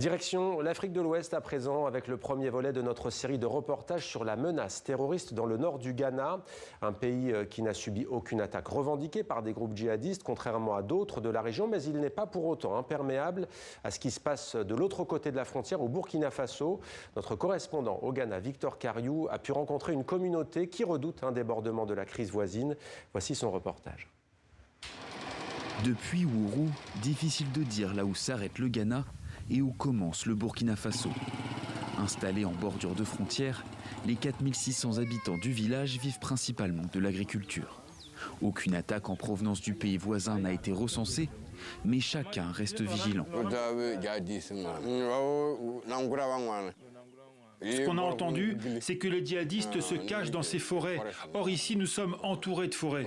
Direction l'Afrique de l'Ouest à présent avec le premier volet de notre série de reportages sur la menace terroriste dans le nord du Ghana, un pays qui n'a subi aucune attaque revendiquée par des groupes djihadistes contrairement à d'autres de la région, mais il n'est pas pour autant imperméable à ce qui se passe de l'autre côté de la frontière au Burkina Faso. Notre correspondant au Ghana, Victor Kariou, a pu rencontrer une communauté qui redoute un débordement de la crise voisine. Voici son reportage. Depuis Ourou, difficile de dire là où s'arrête le Ghana et où commence le Burkina Faso. Installés en bordure de frontière, les 4600 habitants du village vivent principalement de l'agriculture. Aucune attaque en provenance du pays voisin n'a été recensée, mais chacun reste vigilant. Ce qu'on a entendu, c'est que les djihadistes se cachent dans ces forêts. Or ici, nous sommes entourés de forêts.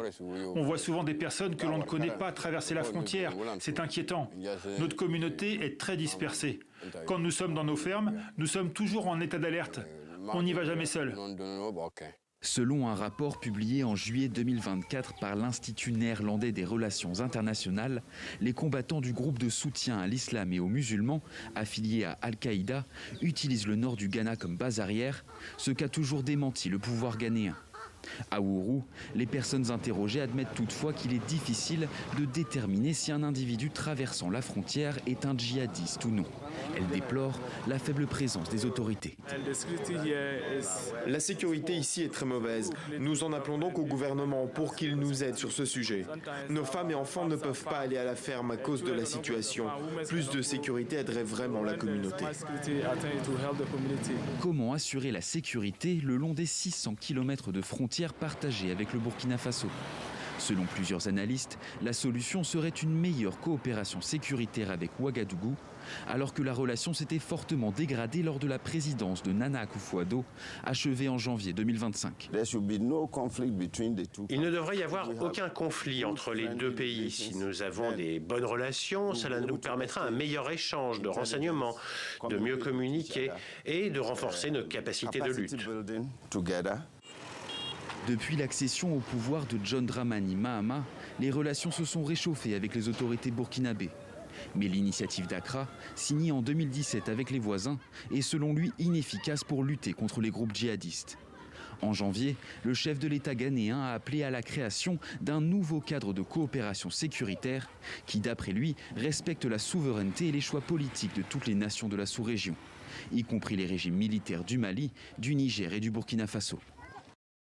On voit souvent des personnes que l'on ne connaît pas traverser la frontière. C'est inquiétant. Notre communauté est très dispersée. Quand nous sommes dans nos fermes, nous sommes toujours en état d'alerte. On n'y va jamais seul. Selon un rapport publié en juillet 2024 par l'Institut néerlandais des relations internationales, les combattants du groupe de soutien à l'islam et aux musulmans, affiliés à Al-Qaïda, utilisent le nord du Ghana comme base arrière, ce qu'a toujours démenti le pouvoir ghanéen. À Ourou, les personnes interrogées admettent toutefois qu'il est difficile de déterminer si un individu traversant la frontière est un djihadiste ou non. Elles déplorent la faible présence des autorités. La sécurité ici est très mauvaise. Nous en appelons donc au gouvernement pour qu'il nous aide sur ce sujet. Nos femmes et enfants ne peuvent pas aller à la ferme à cause de la situation. Plus de sécurité aiderait vraiment la communauté. Comment assurer la sécurité le long des 600 km de frontières partagées avec le Burkina Faso? Selon plusieurs analystes, la solution serait une meilleure coopération sécuritaire avec Ouagadougou, alors que la relation s'était fortement dégradée lors de la présidence de Nana Akufo-Addo, achevée en janvier 2025. Il ne devrait y avoir aucun conflit entre les deux pays. Si nous avons des bonnes relations, cela nous permettra un meilleur échange de renseignements, de mieux communiquer et de renforcer nos capacités de lutte. Depuis l'accession au pouvoir de John Dramani Mahama, les relations se sont réchauffées avec les autorités burkinabées. Mais l'initiative d'Accra, signée en 2017 avec les voisins, est selon lui inefficace pour lutter contre les groupes djihadistes. En janvier, le chef de l'État ghanéen a appelé à la création d'un nouveau cadre de coopération sécuritaire qui, d'après lui, respecte la souveraineté et les choix politiques de toutes les nations de la sous-région, y compris les régimes militaires du Mali, du Niger et du Burkina Faso.